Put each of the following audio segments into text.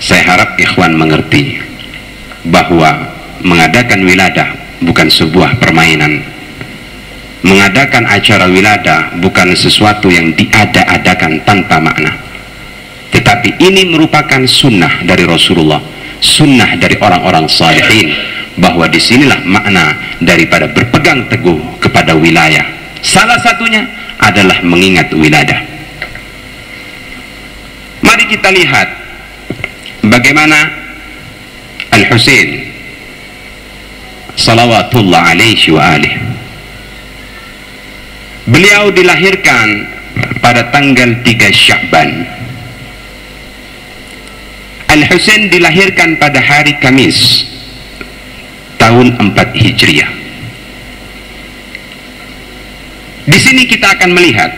Saya harap ikhwan mengerti bahwa mengadakan wiladah bukan sebuah permainan. Mengadakan acara wiladah bukan sesuatu yang diada-adakan tanpa makna, tetapi ini merupakan sunnah dari Rasulullah, sunnah dari orang-orang salihin, bahwa disinilah makna daripada berpegang teguh kepada wilayah. Salah satunya adalah mengingat wiladah. Mari kita lihat bagaimana Al-Husain salawatullah alaihi wa alihi, beliau dilahirkan pada tanggal 3 Sya'ban. Al-Husain dilahirkan pada hari Kamis tahun 4 Hijriah. Di sini kita akan melihat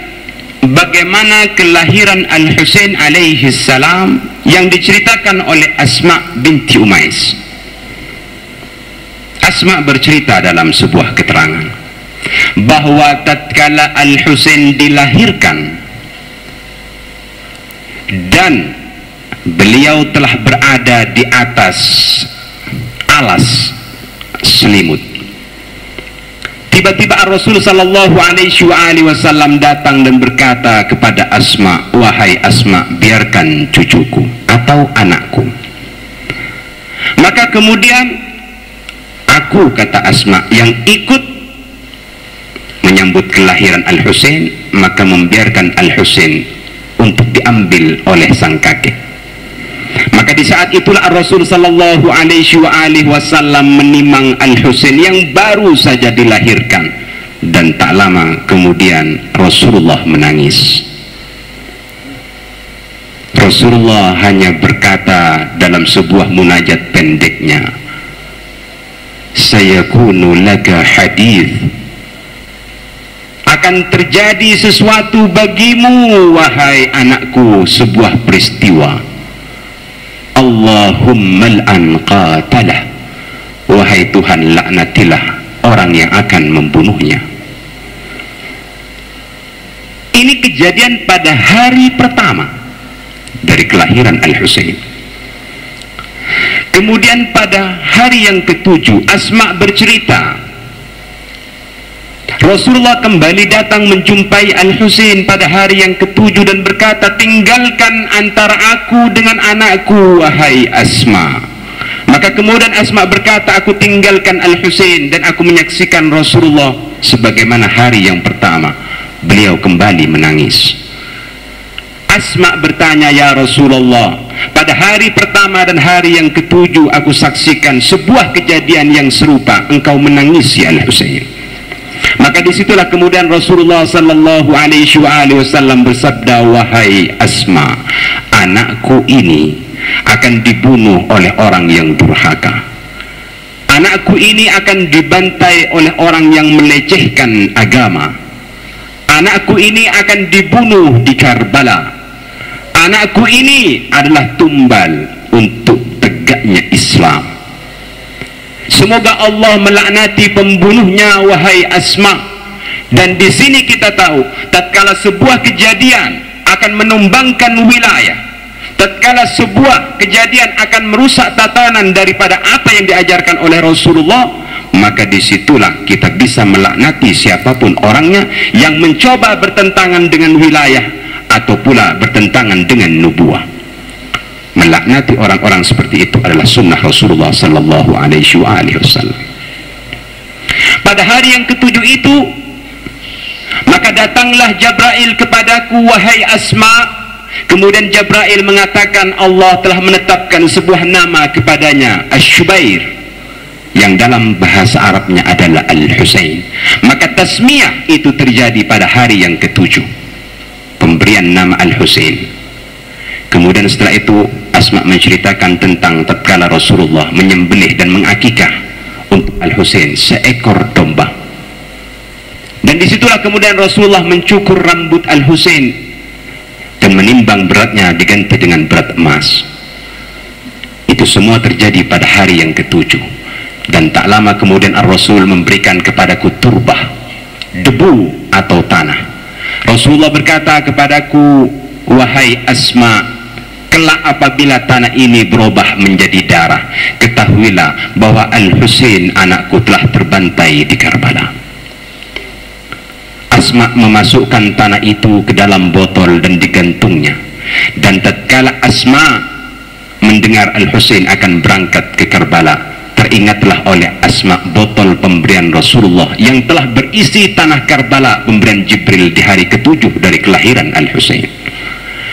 bagaimana kelahiran Al-Husain alaihi salam yang diceritakan oleh Asma binti Umais. Asma bercerita dalam sebuah keterangan bahwa tatkala Al-Husain dilahirkan dan beliau telah berada di atas alas selimut, tiba-tiba Rasul sallallahu alaihi wasallam datang dan berkata kepada Asma, "Wahai Asma, biarkan cucuku atau anakku." Maka kemudian aku, kata Asma, yang ikut menyambut kelahiran Al-Husain, maka membiarkan Al-Husain untuk diambil oleh sang kakek. Maka di saat itulah Rasul sallallahu alaihi wasallam menimang Al-Husain yang baru saja dilahirkan, dan tak lama kemudian Rasulullah menangis. Rasulullah hanya berkata dalam sebuah munajat pendeknya, "Sayakunu laka hadith." Akan terjadi sesuatu bagimu, wahai anakku, sebuah peristiwa. Allahumma al'an qatalah. Wahai Tuhan, laknatilah orang yang akan membunuhnya. Ini kejadian pada hari pertama dari kelahiran Al-Husain. Kemudian pada hari yang ke-7, Asma bercerita, Rasulullah kembali datang menjumpai Al-Husain pada hari yang ke-7 dan berkata, "Tinggalkan antara aku dengan anakku, wahai Asma." Maka kemudian Asma berkata, "Aku tinggalkan Al-Husain dan aku menyaksikan Rasulullah sebagaimana hari yang pertama." Beliau kembali menangis. Asma bertanya, "Ya Rasulullah, pada hari pertama dan hari yang ke-7 aku saksikan sebuah kejadian yang serupa, engkau menangisi Al-Husain." Maka disitulah kemudian Rasulullah sallallahu alaihi wasallam bersabda, "Wahai Asma, anakku ini akan dibunuh oleh orang yang durhaka. Anakku ini akan dibantai oleh orang yang melecehkan agama. Anakku ini akan dibunuh di Karbala. Anakku ini adalah tumbal untuk tegaknya Islam. Semoga Allah melaknati pembunuhnya, wahai Asma." Dan di sini kita tahu, tatkala sebuah kejadian akan menumbangkan wilayah, tatkala sebuah kejadian akan merusak tatanan daripada apa yang diajarkan oleh Rasulullah, maka disitulah kita bisa melaknati siapapun orangnya yang mencoba bertentangan dengan wilayah atau pula bertentangan dengan nubuah. Melaknati orang-orang seperti itu adalah sunnah Rasulullah sallallahu alaihi wasallam. Pada hari yang ke-7 itu, maka datanglah Jibril kepadaku, wahai Asma. Kemudian Jibril mengatakan Allah telah menetapkan sebuah nama kepadanya, Asy-Syubair, yang dalam bahasa Arabnya adalah Al-Husain. Maka tasmiyah itu terjadi pada hari yang ke-7, pemberian nama Al-Husain. Kemudian setelah itu Asma menceritakan tentang tatkala Rasulullah menyembelih dan mengakikah untuk Al-Husain seekor domba. Dan disitulah kemudian Rasulullah mencukur rambut Al-Husain dan menimbang beratnya diganti dengan berat emas. Itu semua terjadi pada hari yang ke-7. Dan tak lama kemudian Ar-Rasul memberikan kepadaku turbah, debu atau tanah. Rasulullah berkata kepadaku, wahai Asma, kelak apabila tanah ini berubah menjadi darah, ketahuilah bahwa Al-Husain anakku telah terbantai di Karbala. Asma memasukkan tanah itu ke dalam botol dan digantungnya. Dan tatkala Asma mendengar Al-Husain akan berangkat ke Karbala, teringatlah oleh Asma botol pemberian Rasulullah yang telah berisi tanah Karbala, pemberian Jibril di hari ke-7 dari kelahiran Al-Husain.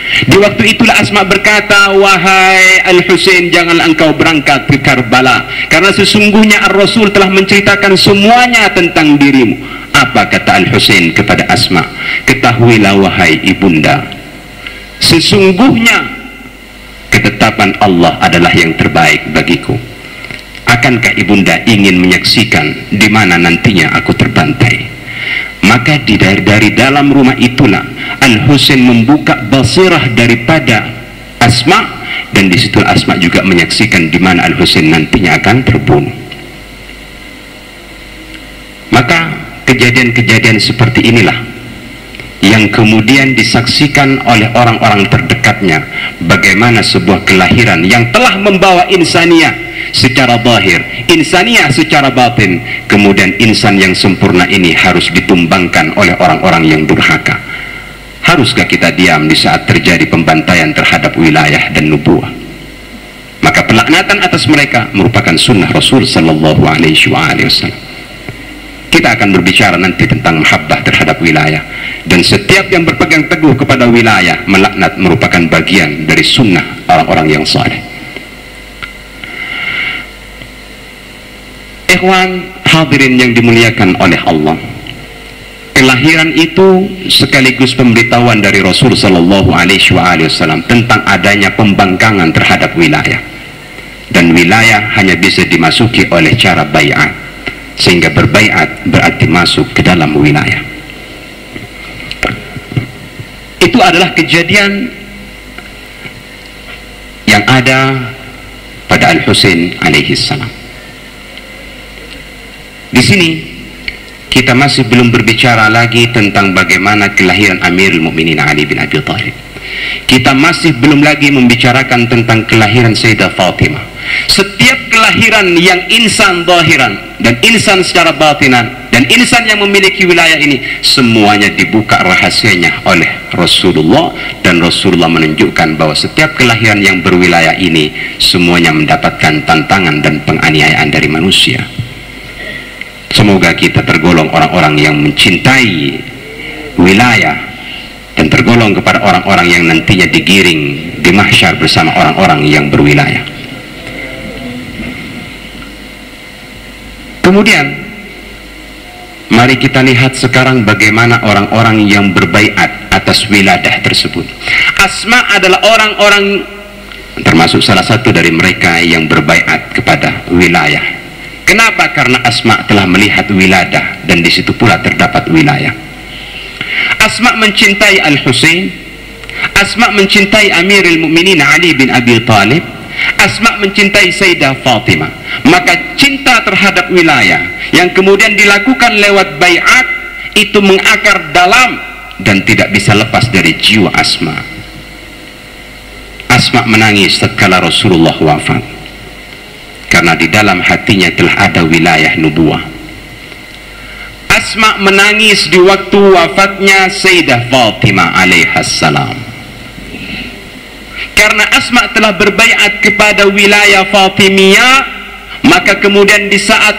Di waktu itulah Asma berkata, wahai Al-Husain, janganlah engkau berangkat ke Karbala, karena sesungguhnya Ar-Rasul telah menceritakan semuanya tentang dirimu. Apa kata Al-Husain kepada Asma? Ketahuilah wahai ibunda, sesungguhnya ketetapan Allah adalah yang terbaik bagiku. Akankah ibunda ingin menyaksikan di mana nantinya aku terbantai? Maka dari dalam rumah itulah Al-Husain membuka basirah daripada Asma, dan di situ Asma juga menyaksikan di mana Al-Husain nantinya akan terbunuh. Maka kejadian-kejadian seperti inilah yang kemudian disaksikan oleh orang-orang terdekatnya, bagaimana sebuah kelahiran yang telah membawa insaniyah secara zahir, insaniyah secara batin, kemudian insan yang sempurna ini harus ditumbangkan oleh orang-orang yang durhaka. Haruskah kita diam di saat terjadi pembantaian terhadap wilayah dan nubuah? Maka pelaknatan atas mereka merupakan sunnah Rasul sallallahu alaihi wasallam. Kita akan berbicara nanti tentang mahabbah terhadap wilayah, dan setiap yang berpegang teguh kepada wilayah, melaknat merupakan bagian dari sunnah orang-orang yang saleh. Ikhwan hadirin yang dimuliakan oleh Allah, kelahiran itu sekaligus pemberitahuan dari Rasul sallallahu alaihi wasallam tentang adanya pembangkangan terhadap wilayah, dan wilayah hanya bisa dimasuki oleh cara baiat, sehingga berbaiat berarti masuk ke dalam wilayah. Itu adalah kejadian yang ada pada Al-Husain alaihi salam. Di sini kita masih belum berbicara lagi tentang bagaimana kelahiran Amirul Mukminin Ali bin Abi Thalib. Kita masih belum lagi membicarakan tentang kelahiran Sayyidah Fatimah. Setiap kelahiran yang insan zahiran dan insan secara batinan dan insan yang memiliki wilayah ini, semuanya dibuka rahasianya oleh Rasulullah, dan Rasulullah menunjukkan bahwa setiap kelahiran yang berwilayah ini semuanya mendapatkan tantangan dan penganiayaan dari manusia. Semoga kita tergolong orang-orang yang mencintai wilayah dan tergolong kepada orang-orang yang nantinya digiring di mahsyar bersama orang-orang yang berwilayah. Kemudian mari kita lihat sekarang bagaimana orang-orang yang berbaiat atas wiladah tersebut. Asma adalah orang-orang, termasuk salah satu dari mereka yang berbaiat kepada wilayah. Kenapa? Karena Asma telah melihat wiladah, dan di situ pula terdapat wilayah. Asma mencintai Al-Husain, Asma mencintai Amirul Mukminin Ali bin Abi Thalib, Asma mencintai Sayyidah Fatimah. Maka cinta terhadap wilayah yang kemudian dilakukan lewat baiat itu mengakar dalam dan tidak bisa lepas dari jiwa Asma. Asma menangis tatkala Rasulullah wafat, karena di dalam hatinya telah ada wilayah nubuah. Asma menangis di waktu wafatnya Sayyidah Fatimah alaihassalam, karena Asma telah berbaiat kepada wilayah Fatimiyah. Maka kemudian di saat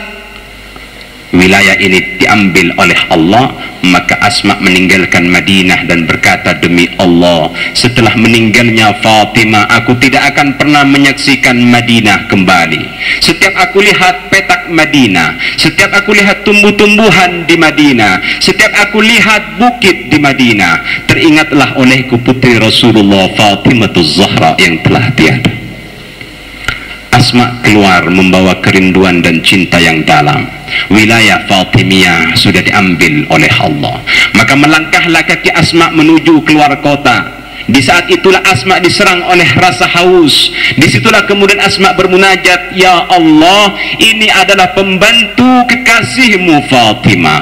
wilayah ini diambil oleh Allah, maka Asma meninggalkan Madinah dan berkata, demi Allah, setelah meninggalnya Fatimah, aku tidak akan pernah menyaksikan Madinah kembali. Setiap aku lihat petak Madinah, setiap aku lihat tumbuh-tumbuhan di Madinah, setiap aku lihat bukit di Madinah, teringatlah olehku putri Rasulullah Fatimahuz Zahra yang telah tiada. Asma keluar membawa kerinduan dan cinta yang dalam. Wilayah Fatimiyah sudah diambil oleh Allah, maka melangkahlah kaki Asma menuju keluar kota. Di saat itulah Asma diserang oleh rasa haus. Disitulah kemudian Asma bermunajat, ya Allah, ini adalah pembantu kekasihmu Fatimah.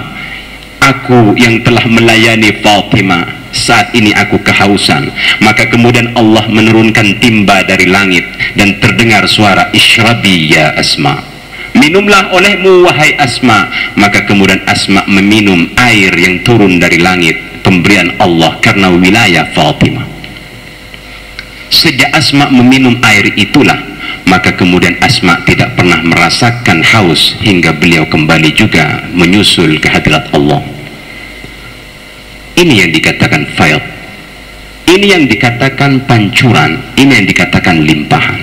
Aku yang telah melayani Fatimah saat ini aku kehausan. Maka kemudian Allah menurunkan timba dari langit dan terdengar suara, Ishrabi ya Asma, minumlah olehmu wahai Asma. Maka kemudian Asma meminum air yang turun dari langit, pemberian Allah karena wilayah Fatimah. Sejak Asma meminum air itulah, maka kemudian Asma tidak pernah merasakan haus hingga beliau kembali juga menyusul ke hadirat Allah. Ini yang dikatakan faid, ini yang dikatakan pancuran, ini yang dikatakan limpahan.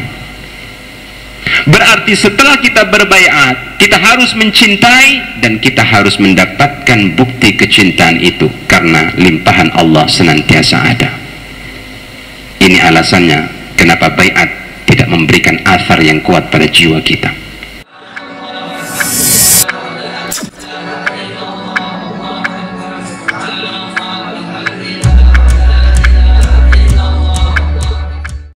Berarti setelah kita berbaiat, kita harus mencintai dan kita harus mendapatkan bukti kecintaan itu karena limpahan Allah senantiasa ada. Ini alasannya kenapa baiat tidak memberikan athar yang kuat pada jiwa kita.